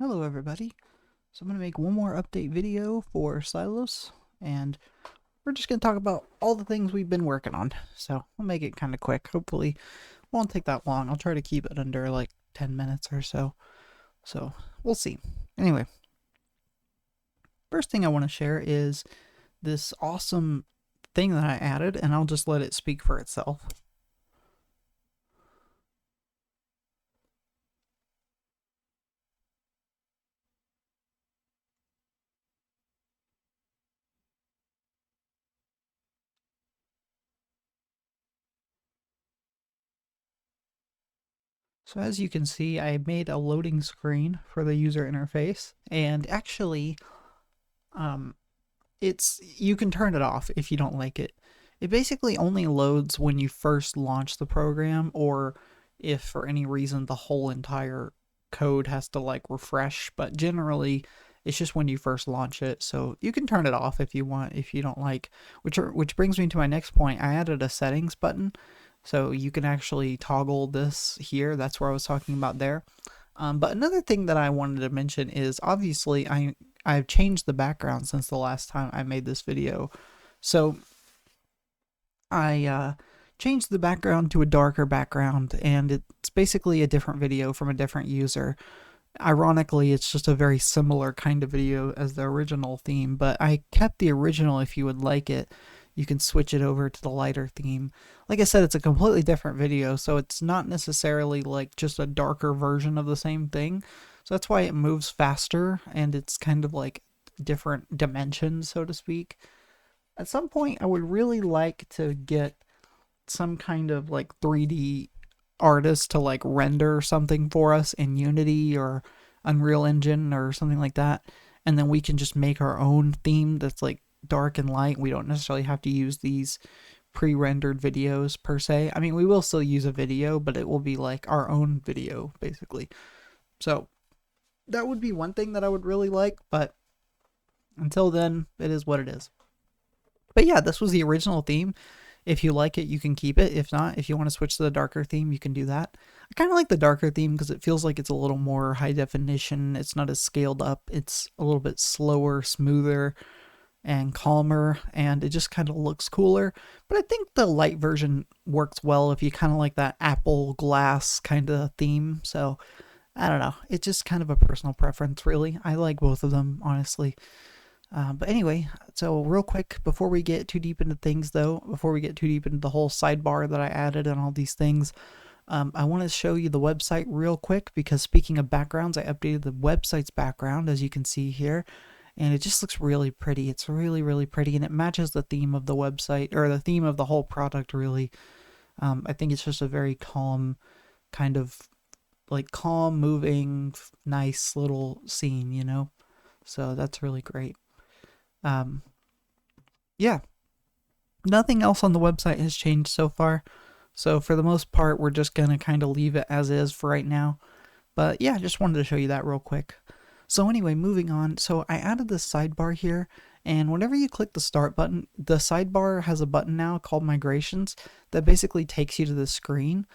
Hello everybody. So I'm going to make one more update video for Sylos, and we're just going to talk about all the things we've been working on. So I'll make it kind of quick. Hopefully it won't take that long. I'll try to keep it under like 10 minutes or so. So we'll see. Anyway, first thing I want to share is this awesome thing that I added, and I'll just let it speak for itself. So as you can see, I made a loading screen for the user interface, and actually, you can turn it off if you don't like it. It basically only loads when you first launch the program, or if for any reason the whole entire code has to like refresh, but generally it's just when you first launch it. So you can turn it off if you want, if you don't like. Which brings me to my next point. I added a settings button, so you can actually toggle this here. That's where I was talking about there. But another thing that I wanted to mention is obviously I've changed the background since the last time I made this video. So I changed the background to a darker background, and it's basically a different video from a different user. Ironically, it's just a very similar kind of video as the original theme, but I kept the original. If you would like it, you can switch it over to the lighter theme. Like I said, it's a completely different video, so it's not necessarily like just a darker version of the same thing. So that's why it moves faster, and it's kind of like different dimensions, so to speak. At some point, I would really like to get some kind of like 3D artist to like render something for us in Unity or Unreal Engine or something like that, and then we can just make our own theme that's like dark and light. We don't necessarily have to use these pre-rendered videos per se. I mean, we will still use a video, but it will be like our own video basically. So that would be one thing that I would really like, but until then, it is what it is. But yeah, this was the original theme. If you like it, you can keep it. If not, if you want to switch to the darker theme, you can do that. I kind of like the darker theme because it feels like it's a little more high definition. It's not as scaled up. It's a little bit slower, smoother, and calmer, and it just kind of looks cooler. But I think the light version works well if you kind of like that apple glass kind of theme. So I don't know. It's just kind of a personal preference, really. I like both of them, honestly. But anyway, so real quick, before we get too deep into things though, before we get too deep into the whole sidebar that I added and all these things, I want to show you the website real quick because speaking of backgrounds, I updated the website's background as you can see here, and it just looks really pretty. It's really, really pretty, and it matches the theme of the website, or the theme of the whole product, really. I think it's just a very calm, kind of like calm, moving, nice little scene, you know? So that's really great. Um, yeah, nothing else on the website has changed so far. So for the most part, we're just going to kind of leave it as is for right now. But yeah, I just wanted to show you that real quick. So anyway, moving on. So I added this sidebar here, and whenever you click the start button, the sidebar has a button now called migrations that basically takes you to the screen.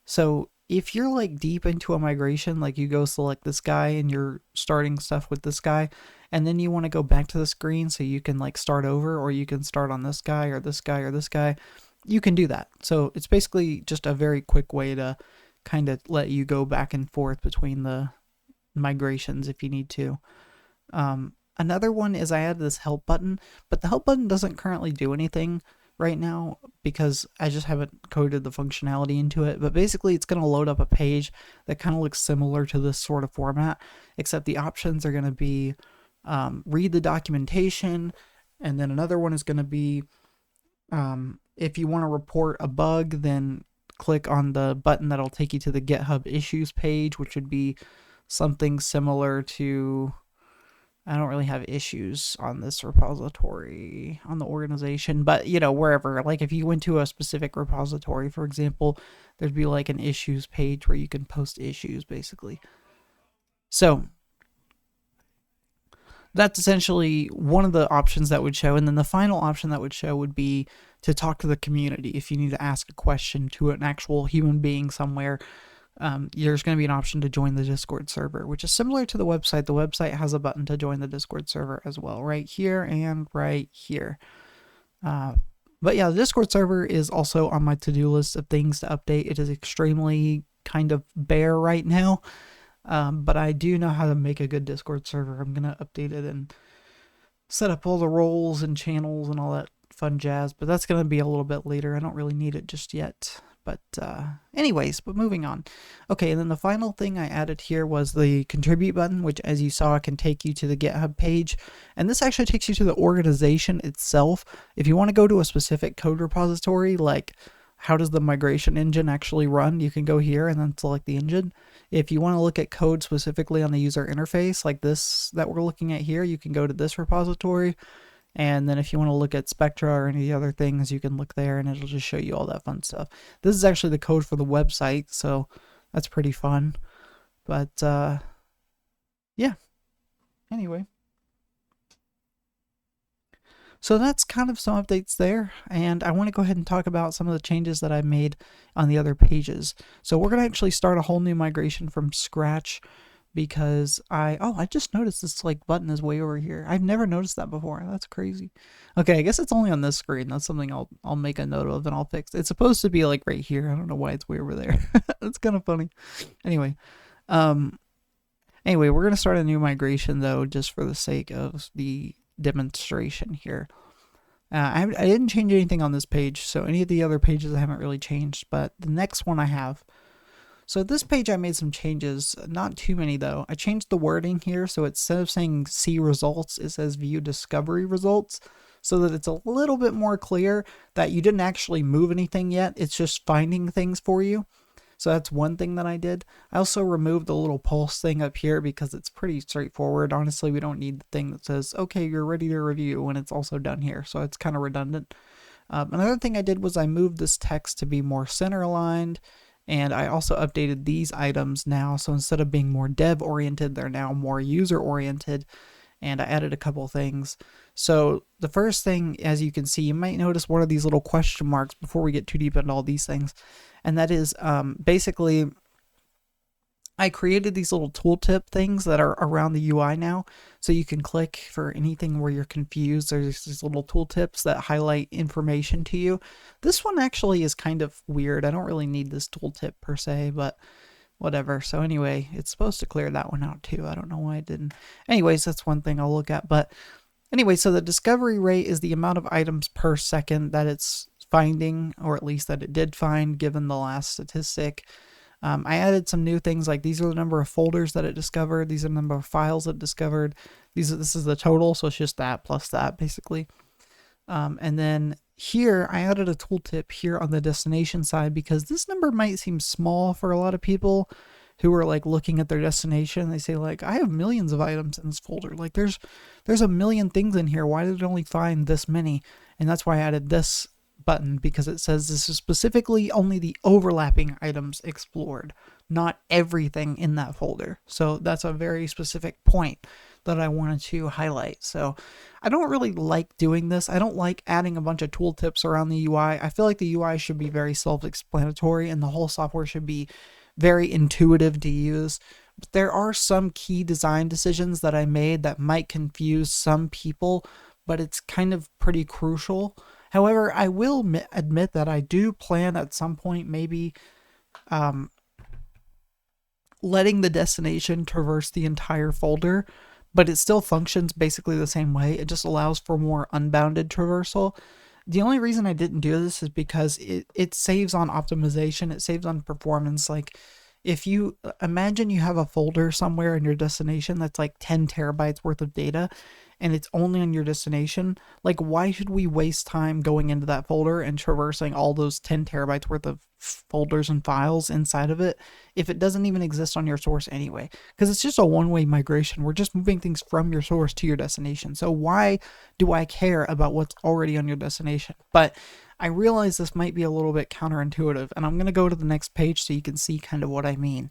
So if you're like deep into a migration, like you go select this guy and you're starting stuff with this guy, and then you want to go back to the screen so you can like start over, or you can start on this guy or this guy or this guy, you can do that. So it's basically just a very quick way to kind of let you go back and forth between the migrations if you need to. Another one is I added this help button, but the help button doesn't currently do anything right now because I just haven't coded the functionality into it. But basically, it's going to load up a page that kind of looks similar to this sort of format, except the options are going to be read the documentation, and then another one is going to be if you want to report a bug, then click on the button that'll take you to the GitHub issues page, which would be something similar to, I don't really have issues on this repository on the organization, but you know, wherever, like if you went to a specific repository, for example, there'd be like an issues page where you can post issues basically. So that's essentially one of the options that would show. And then the final option that would show would be to talk to the community if you need to ask a question to an actual human being somewhere. there's going to be an option to join the Discord server, which is similar to the website. The website has a button to join the Discord server as well, right here and right here. But yeah, the Discord server is also on my to-do list of things to update. It is extremely kind of bare right now, but I do know how to make a good Discord server. I'm going to update it and set up all the roles and channels and all that fun jazz, but that's going to be a little bit later. I don't really need it just yet. But anyways, but moving on. Okay, and then the final thing I added here was the contribute button, which as you saw can take you to the GitHub page. And this actually takes you to the organization itself. If you want to go to a specific code repository, like how does the migration engine actually run, you can go here and then select the engine. If you want to look at code specifically on the user interface, like this that we're looking at here, you can go to this repository. And then if you want to look at Spectra or any other things, you can look there and it'll just show you all that fun stuff. This is actually the code for the website, so that's pretty fun. But yeah, anyway. So that's kind of some updates there, and I want to go ahead and talk about some of the changes that I made on the other pages. So we're going to actually start a whole new migration from scratch, because I just noticed this like button is way over here. I've never noticed that before. That's crazy. Okay, I guess it's only on this screen. That's something I'll make a note of and I'll fix. It's supposed to be like right here. I don't know why it's way over there. It's kind of funny. Anyway, we're gonna start a new migration though, just for the sake of the demonstration here. I didn't change anything on this page, so any of the other pages I haven't really changed, but the next one I have. So this page I made some changes, not too many though. I changed the wording here, so instead of saying see results, it says view discovery results, so that it's a little bit more clear that you didn't actually move anything yet, it's just finding things for you. So that's one thing that I did. I also removed the little pulse thing up here because it's pretty straightforward. Honestly, we don't need the thing that says, okay, you're ready to review when it's also done here, so it's kind of redundant. Another thing I did was I moved this text to be more center aligned. And I also updated these items now, so instead of being more dev oriented, they're now more user oriented, and I added a couple things. So the first thing, as you can see, you might notice one of these little question marks before we get too deep into all these things, and that is basically I created these little tooltip things that are around the UI now, so you can click for anything where you're confused. There's these little tooltips that highlight information to you. This one actually is kind of weird. I don't really need this tooltip per se, but whatever. So anyway, it's supposed to clear that one out too. I don't know why it didn't. Anyways, that's one thing I'll look at. But anyway, so the discovery rate is the amount of items per second that it's finding, or at least that it did find given the last statistic. I added some new things, like these are the number of folders that it discovered. These are the number of files it discovered. This is the total, so it's just that plus that basically. And then here I added a tooltip here on the destination side, because this number might seem small for a lot of people who are like looking at their destination. They say like, I have millions of items in this folder. Like there's a million things in here. Why did it only find this many? And that's why I added this button, because it says this is specifically only the overlapping items explored, not everything in that folder. So that's a very specific point that I wanted to highlight. So I don't really like doing this. I don't like adding a bunch of tooltips around the UI. I feel like the UI should be very self-explanatory and the whole software should be very intuitive to use. But there are some key design decisions that I made that might confuse some people, but it's kind of pretty crucial. However, I will admit that I do plan at some point maybe letting the destination traverse the entire folder, but it still functions basically the same way. It just allows for more unbounded traversal. The only reason I didn't do this is because it saves on optimization. It saves on performance. Like if you imagine you have a folder somewhere in your destination that's like 10 terabytes worth of data, and it's only on your destination, like why should we waste time going into that folder and traversing all those 10 terabytes worth of folders and files inside of it if it doesn't even exist on your source anyway? Because it's just a one-way migration. We're just moving things from your source to your destination. So why do I care about what's already on your destination? But I realize this might be a little bit counterintuitive, and I'm going to go to the next page so you can see kind of what I mean.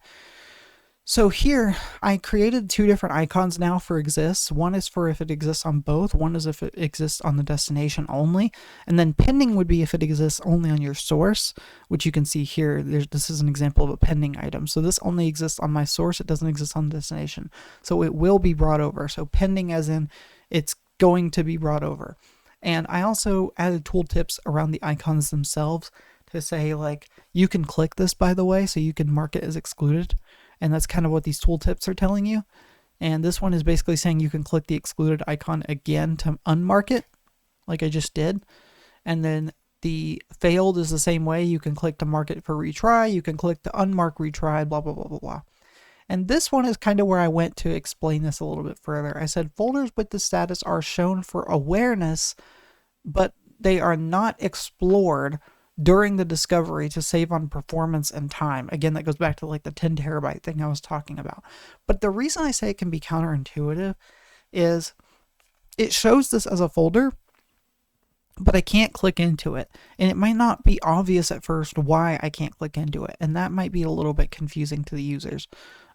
So here, I created two different icons now for exists. One is for if it exists on both, one is if it exists on the destination only, and then pending would be if it exists only on your source, which you can see here. This is an example of a pending item. So this only exists on my source, it doesn't exist on the destination. So it will be brought over. So pending as in it's going to be brought over. And I also added tooltips around the icons themselves to say, like, you can click this, by the way, so you can mark it as excluded. And that's kind of what these tooltips are telling you. And this one is basically saying you can click the excluded icon again to unmark it, like I just did. And then the failed is the same way. You can click to mark it for retry. You can click to unmark retry, blah, blah, blah, blah, blah. And this one is kind of where I went to explain this a little bit further. I said folders with the status are shown for awareness, but they are not explored during the discovery to save on performance and time. Again, that goes back to like the 10 terabyte thing I was talking about. But the reason I say it can be counterintuitive is it shows this as a folder, but I can't click into it. And it might not be obvious at first why I can't click into it. And that might be a little bit confusing to the users.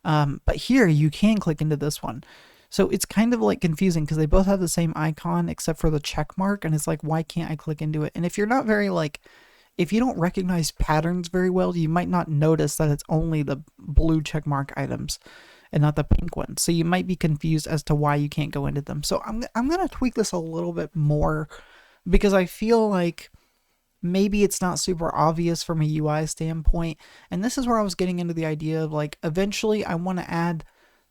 But here you can click into this one. So it's kind of like confusing because they both have the same icon except for the check mark. And it's like, why can't I click into it? And if you're not very if you don't recognize patterns very well, you might not notice that it's only the blue checkmark items and not the pink ones. So you might be confused as to why you can't go into them. So I'm going to tweak this a little bit more because I feel like maybe it's not super obvious from a UI standpoint. And this is where I was getting into the idea of like, eventually I want to add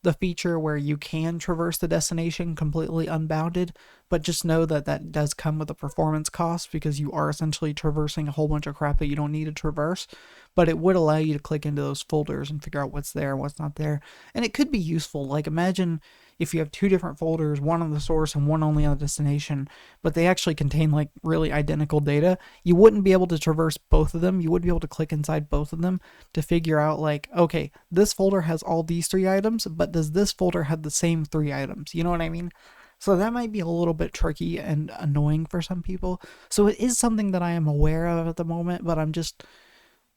the feature where you can traverse the destination completely unbounded, but just know that that does come with a performance cost because you are essentially traversing a whole bunch of crap that you don't need to traverse, but it would allow you to click into those folders and figure out what's there and what's not there. And it could be useful. Like imagine if you have two different folders, one on the source and one only on the destination, but they actually contain like really identical data, you wouldn't be able to traverse both of them. You wouldn't be able to click inside both of them to figure out like, okay, this folder has all these three items, but does this folder have the same three items? You know what I mean? So that might be a little bit tricky and annoying for some people. So it is something that I am aware of at the moment, but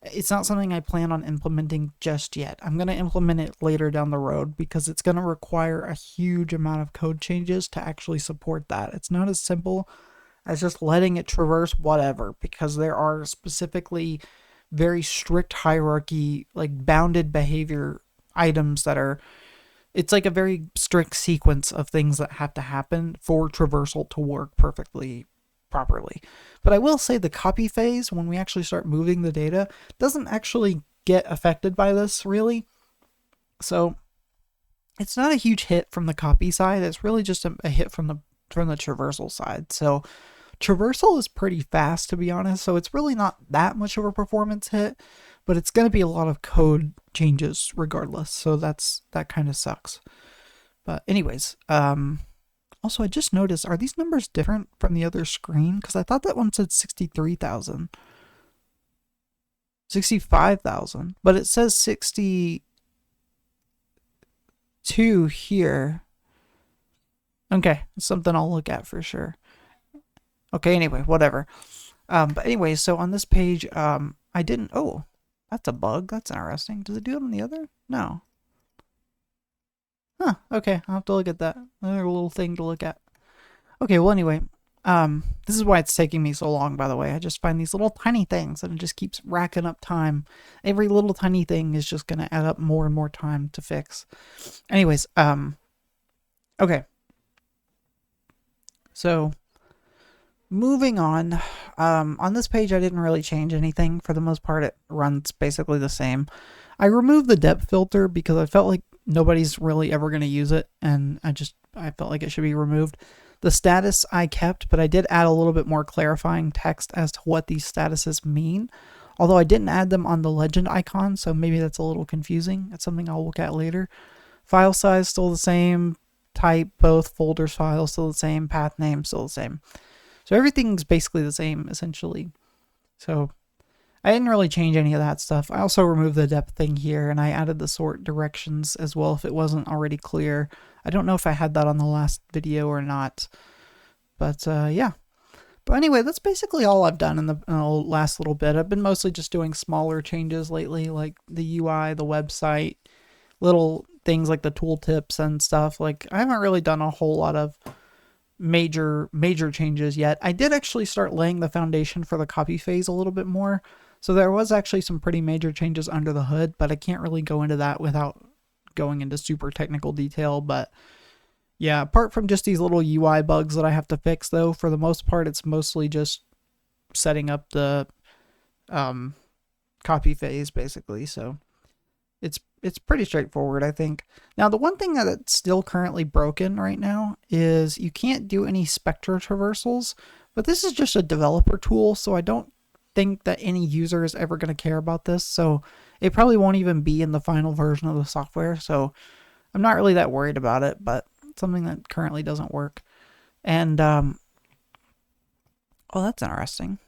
it's not something I plan on implementing just yet. I'm going to implement it later down the road because it's going to require a huge amount of code changes to actually support that. It's not as simple as just letting it traverse whatever, because there are specifically very strict hierarchy, like bounded behavior items that are, it's like a very strict sequence of things that have to happen for traversal to work perfectly properly. But I will say the copy phase, when we actually start moving the data, doesn't actually get affected by this really. So it's not a huge hit from the copy side. It's really just a hit from the traversal side. So traversal is pretty fast, to be honest. So it's really not that much of a performance hit, but it's going to be a lot of code changes regardless. So that kind of sucks. But anyways, also, I just noticed, are these numbers different from the other screen? Because I thought that one said 63,000. 65,000. But it says 62 here. Okay, it's something I'll look at for sure. Okay, anyway, whatever. But anyway, so on this page, I didn't... Oh, that's a bug. That's interesting. Does it do it on the other? No. Huh, okay, I'll have to look at that. Another little thing to look at. Okay, well anyway, this is why it's taking me so long, by the way. I just find these little tiny things and it just keeps racking up time. Every little tiny thing is just going to add up more and more time to fix. Anyways, okay. So, moving on. On this page, I didn't really change anything. For the most part, it runs basically the same. I removed the depth filter because I felt like nobody's really ever going to use it, and I felt like it should be removed. The status I kept, but I did add a little bit more clarifying text as to what these statuses mean, although I didn't add them on the legend icon, so maybe that's a little confusing. That's something I'll look at later. File size still the same, type, both folders files still the same, path name still the same. So everything's basically the same, essentially. So I didn't really change any of that stuff. I also removed the depth thing here, and I added the sort directions as well if it wasn't already clear. I don't know if I had that on the last video or not. But yeah. But anyway, that's basically all I've done in the last little bit. I've been mostly just doing smaller changes lately, like the UI, the website, little things like the tooltips and stuff. Like I haven't really done a whole lot of major changes yet. I did actually start laying the foundation for the copy phase a little bit more. So there was actually some pretty major changes under the hood, but I can't really go into that without going into super technical detail. But yeah, apart from just these little UI bugs that I have to fix, though, for the most part, it's mostly just setting up the um, copy phase, basically. So it's pretty straightforward, I think. Now, the one thing that's still currently broken right now is you can't do any Spectre traversals, but this is just a developer tool, so I don't think that any user is ever going to care about this. So it probably won't even be in the final version of the software. So I'm not really that worried about it, but it's something that currently doesn't work. And oh, that's interesting.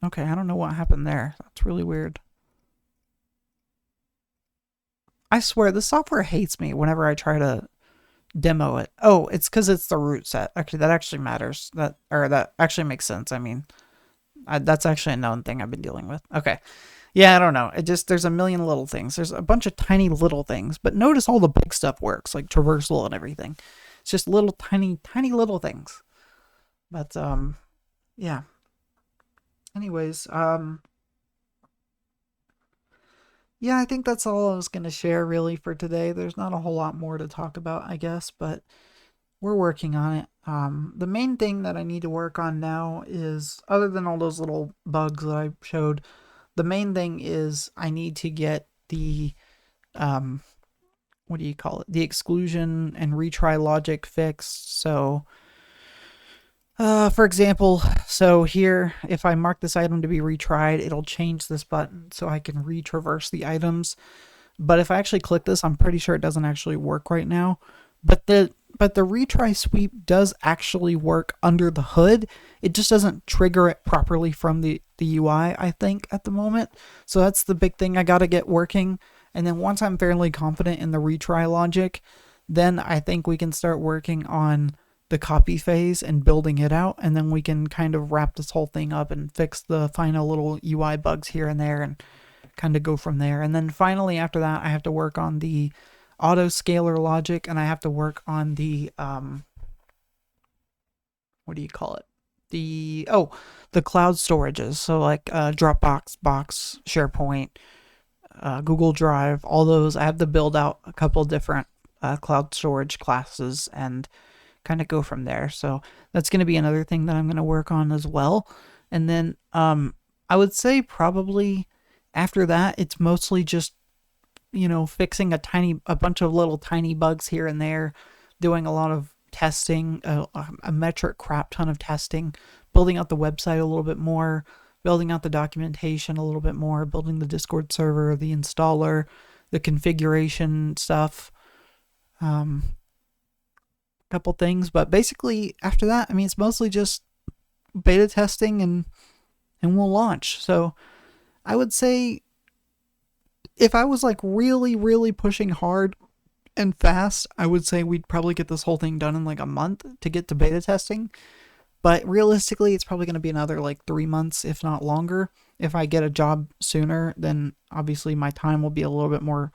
Okay, I don't know what happened there. That's really weird. I swear the software hates me whenever I try to demo it. Oh, it's because it's the root set. Actually, that actually matters. That actually makes sense. I mean, that's actually a known thing I've been dealing with. Okay. Yeah, I don't know. It just, there's a million little things. There's a bunch of tiny little things, but notice all the big stuff works, like traversal and everything. It's just little tiny little things. But yeah. Anyways, yeah, I think that's all I was gonna share really for today. There's not a whole lot more to talk about, I guess, but we're working on it. The main thing that I need to work on now is, other than all those little bugs that I showed, the main thing is I need to get the um, what do you call it? The exclusion and retry logic fixed. So, for example, so here, if I mark this item to be retried, it'll change this button so I can retraverse the items. But if I actually click this, I'm pretty sure it doesn't actually work right now. But the retry sweep does actually work under the hood. It just doesn't trigger it properly from the UI, I think, at the moment. So that's the big thing I got to get working. And then once I'm fairly confident in the retry logic, then I think we can start working on the copy phase and building it out. And then we can kind of wrap this whole thing up and fix the final little UI bugs here and there and kind of go from there. And then finally, after that, I have to work on the auto scaler logic, and I have to work on the what do you call it? The cloud storages. So like Dropbox, Box, SharePoint, Google Drive, all those. I have to build out a couple different cloud storage classes and kind of go from there. So that's going to be another thing that I'm going to work on as well. And then I would say probably after that, it's mostly just, fixing a bunch of little tiny bugs here and there, doing a lot of testing, a metric crap ton of testing, building out the website a little bit more, building out the documentation a little bit more, building the Discord server, the installer, the configuration stuff, a couple things. But basically after that, I mean, it's mostly just beta testing and we'll launch. So I would say if I was like really, really pushing hard and fast, I would say we'd probably get this whole thing done in like a month to get to beta testing. But realistically, it's probably going to be another like 3 months, if not longer. If I get a job sooner, then obviously my time will be a little bit more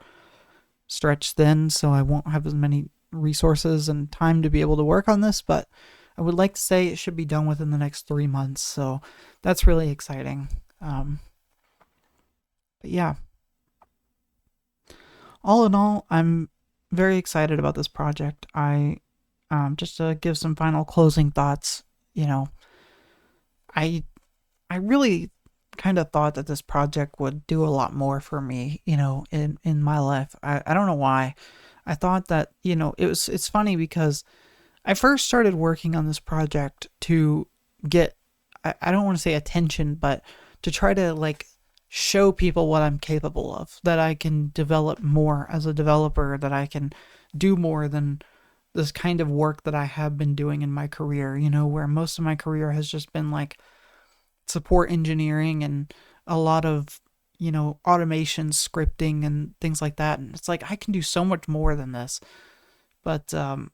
stretched then, so I won't have as many resources and time to be able to work on this. But I would like to say it should be done within the next 3 months, so that's really exciting. But yeah, all in all, I'm very excited about this project. I just to give some final closing thoughts, I I really kind of thought that this project would do a lot more for me, in my life. I don't know why. I thought that, it's funny because I first started working on this project to get, I don't want to say attention, but to try to like show people what I'm capable of, that I can develop more as a developer, that I can do more than this kind of work that I have been doing in my career, where most of my career has just been like support engineering and a lot of, automation scripting and things like that. And it's like, I can do so much more than this. But, the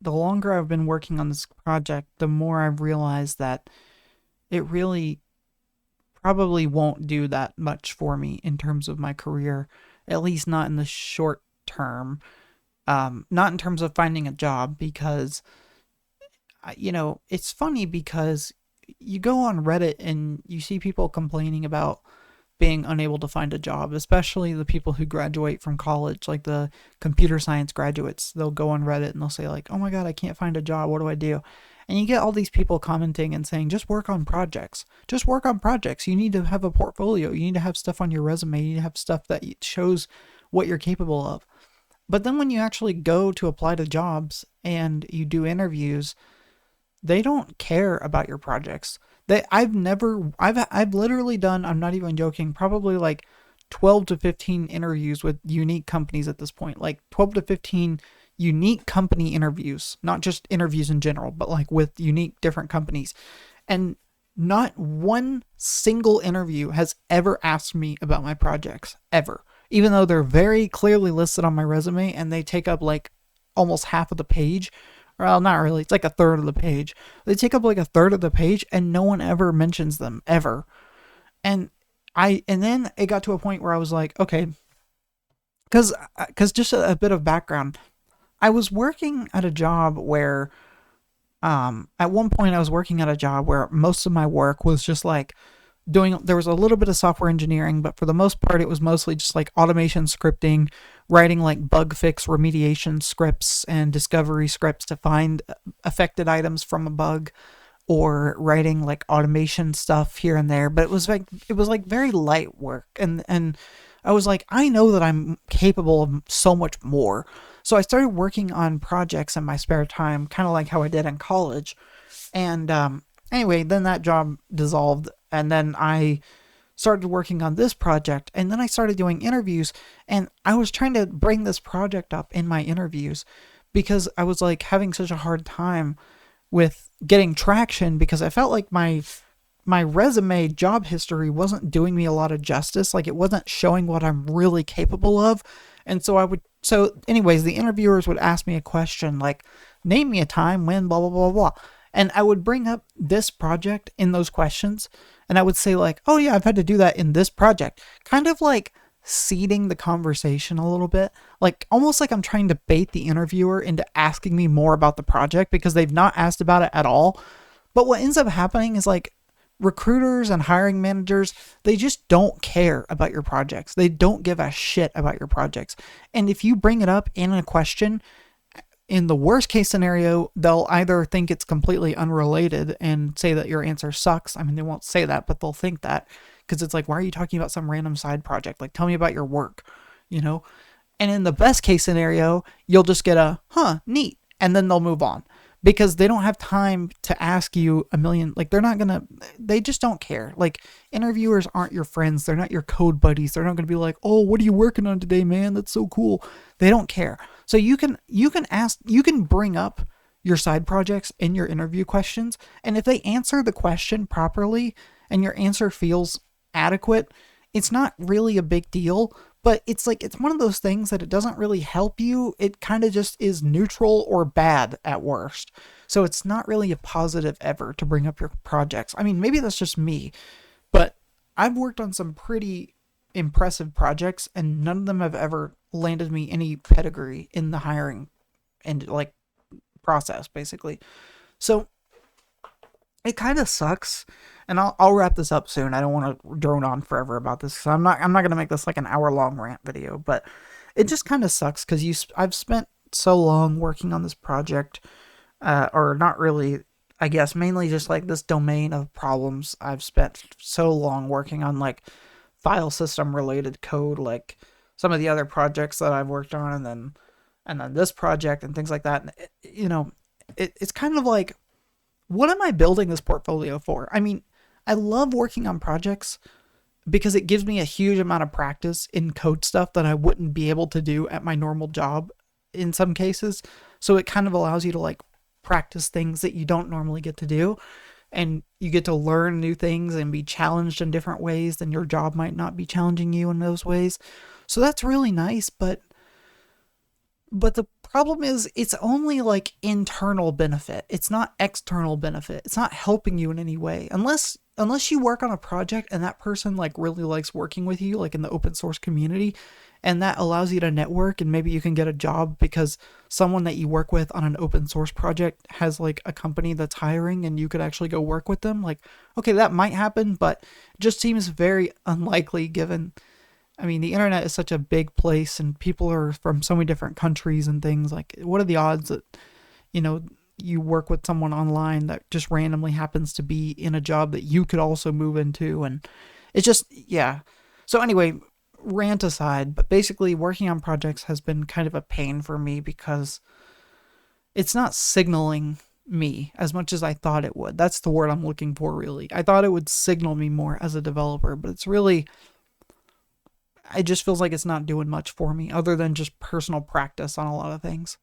longer I've been working on this project, the more I've realized that it really probably won't do that much for me in terms of my career. at least not in the short term. Not in terms of finding a job, because it's funny because you go on Reddit and you see people complaining about being unable to find a job, especially the people who graduate from college, like the computer science graduates. They'll go on Reddit and they'll say like, "Oh my god, I can't find a job. What do I do?" And you get all these people commenting and saying, "Just work on projects. Just work on projects. You need to have a portfolio. You need to have stuff on your resume. You need to have stuff that shows what you're capable of." But then when you actually go to apply to jobs and you do interviews, they don't care about your projects. I've literally done, I'm not even joking, probably like 12 to 15 interviews with unique companies at this point. Like 12 to 15 unique company interviews, not just interviews in general, but like with unique different companies. And not one single interview has ever asked me about my projects, ever. Even though they're very clearly listed on my resume and they take up like almost half of the page. Well, not really. It's like a third of the page. They take up like a third of the page and no one ever mentions them, ever. And then it got to a point where I was like, okay, because just a bit of background. I was working at a job where, at one point I was working at a job where most of my work was just like there was a little bit of software engineering, but for the most part, it was mostly just like automation scripting, writing like bug fix remediation scripts and discovery scripts to find affected items from a bug, or writing like automation stuff here and there. But it was like very light work. And I was like, I know that I'm capable of so much more. So I started working on projects in my spare time, kind of like how I did in college. And anyway, then that job dissolved, and then I started working on this project, and then I started doing interviews, and I was trying to bring this project up in my interviews because I was like having such a hard time with getting traction, because I felt like my resume job history wasn't doing me a lot of justice. Like, it wasn't showing what I'm really capable of. And so anyways, the interviewers would ask me a question like, name me a time when blah, blah, blah, blah. And I would bring up this project in those questions. And I would say like, oh yeah, I've had to do that in this project. Kind of like seeding the conversation a little bit. Like almost like I'm trying to bait the interviewer into asking me more about the project because they've not asked about it at all. But what ends up happening is like recruiters and hiring managers, they just don't care about your projects. They don't give a shit about your projects. And if you bring it up in a question, in the worst case scenario, they'll either think it's completely unrelated and say that your answer sucks. I mean, they won't say that, but they'll think that, because it's like, why are you talking about some random side project? Like, tell me about your work, you know? And in the best case scenario, you'll just get a, huh, neat. And then they'll move on, because they don't have time to ask you a million. Like, they just don't care. Like, interviewers aren't your friends. They're not your code buddies. They're not going to be like, oh, what are you working on today, man? That's so cool. They don't care. So you can bring up your side projects in your interview questions. And if they answer the question properly and your answer feels adequate, it's not really a big deal. But it's one of those things that it doesn't really help you. It kind of just is neutral or bad at worst. So it's not really a positive ever to bring up your projects. I mean, maybe that's just me, but I've worked on some pretty impressive projects and none of them have ever landed me any pedigree in the hiring and like process, basically. So it kind of sucks. And I'll wrap this up soon. I don't want to drone on forever about this. So I'm not going to make this like an hour-long rant video, but it just kind of sucks because I've spent so long working on this project, or not really, I guess, mainly just like this domain of problems. I've spent so long working on like file system related code, like some of the other projects that I've worked on, and then this project and things like that. And it's kind of like, what am I building this portfolio for? I mean, I love working on projects because it gives me a huge amount of practice in code stuff that I wouldn't be able to do at my normal job in some cases. So it kind of allows you to like practice things that you don't normally get to do. And you get to learn new things and be challenged in different ways than your job might not be challenging you in those ways. So that's really nice, but the problem is it's only like internal benefit. It's not external benefit. It's not helping you in any way. Unless you work on a project and that person like really likes working with you, like in the open source community, and that allows you to network, and maybe you can get a job because someone that you work with on an open source project has like a company that's hiring and you could actually go work with them. Like, okay, that might happen, but it just seems very unlikely given, I mean, the internet is such a big place and people are from so many different countries and things. Like, what are the odds that, you know, you work with someone online that just randomly happens to be in a job that you could also move into? And it's just, yeah. So anyway, rant aside, but basically working on projects has been kind of a pain for me because it's not signaling me as much as I thought it would. That's the word I'm looking for, really. I thought it would signal me more as a developer, but it's really, it just feels like it's not doing much for me other than just personal practice on a lot of things.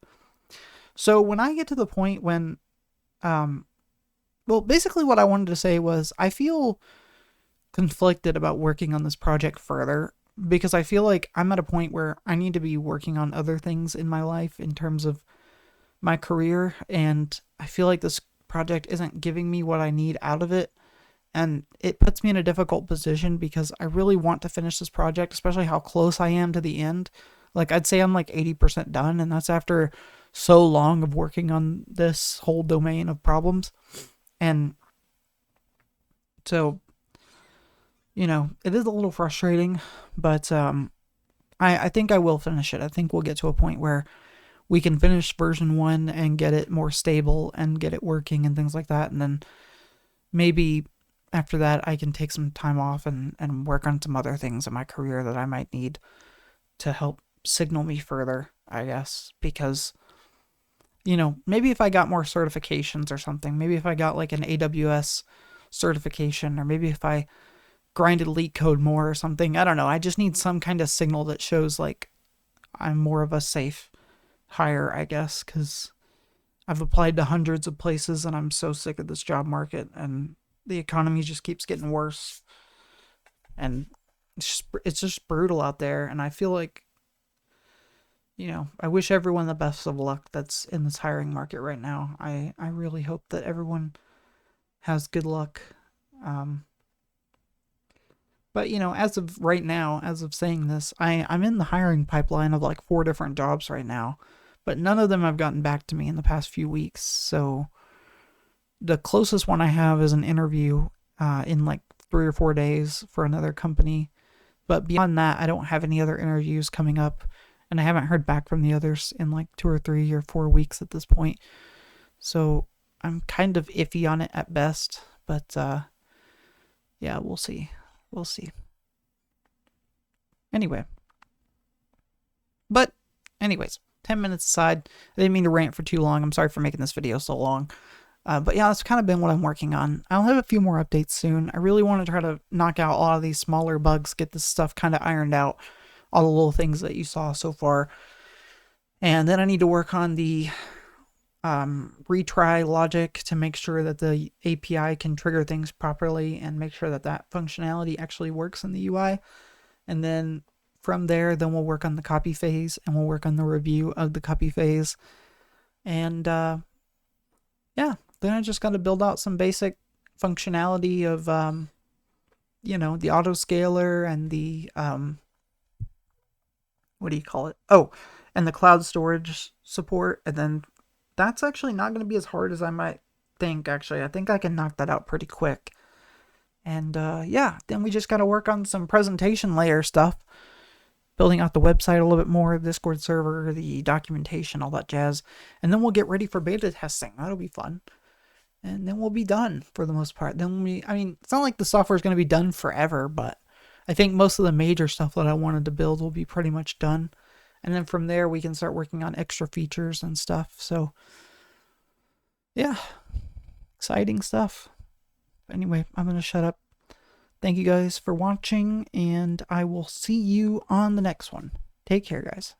So when I get to the point when, um, well, basically what I wanted to say was I feel conflicted about working on this project further because I feel like I'm at a point where I need to be working on other things in my life in terms of my career, and I feel like this project isn't giving me what I need out of it. And it puts me in a difficult position because I really want to finish this project, especially how close I am to the end. Like, I'd say I'm like 80% done, and that's after so long of working on this whole domain of problems. And so, it is a little frustrating, but I think I will finish it. I think we'll get to a point where we can finish version 1 and get it more stable and get it working and things like that. And then maybe after that, I can take some time off and work on some other things in my career that I might need to help signal me further, I guess. Because, maybe if I got more certifications or something, maybe if I got like an AWS certification, or maybe if I grinded leak code more or something, I don't know. I just need some kind of signal that shows like I'm more of a safe hire, I guess, because I've applied to hundreds of places and I'm so sick of this job market, and the economy just keeps getting worse, and it's just brutal out there. And I feel like, I wish everyone the best of luck that's in this hiring market right now. I really hope that everyone has good luck. Um, but as of right now, as of saying this, I'm in the hiring pipeline of like 4 different jobs right now, but none of them have gotten back to me in the past few weeks. So the closest one I have is an interview in like 3 or 4 days for another company. But beyond that, I don't have any other interviews coming up, and I haven't heard back from the others in like 2 or 3 or 4 weeks at this point. So I'm kind of iffy on it at best, but yeah, we'll see. We'll see. Anyway. But, anyways, 10 minutes aside, I didn't mean to rant for too long. I'm sorry for making this video so long. But yeah, that's kind of been what I'm working on. I'll have a few more updates soon. I really want to try to knock out a lot of these smaller bugs, get this stuff kind of ironed out, all the little things that you saw so far. And then I need to work on the retry logic to make sure that the API can trigger things properly and make sure that that functionality actually works in the UI. And then from there, then we'll work on the copy phase, and we'll work on the review of the copy phase. And yeah, then I just got to build out some basic functionality of, the autoscaler and the, what do you call it? Oh, and the cloud storage support. And then that's actually not going to be as hard as I might think, actually. I think I can knock that out pretty quick. And yeah, then we just got to work on some presentation layer stuff, building out the website a little bit more, Discord server, the documentation, all that jazz. And then we'll get ready for beta testing. That'll be fun. And then we'll be done for the most part. It's not like the software is going to be done forever, but I think most of the major stuff that I wanted to build will be pretty much done. And then from there, we can start working on extra features and stuff. So, yeah, exciting stuff. Anyway, I'm going to shut up. Thank you guys for watching, and I will see you on the next one. Take care, guys.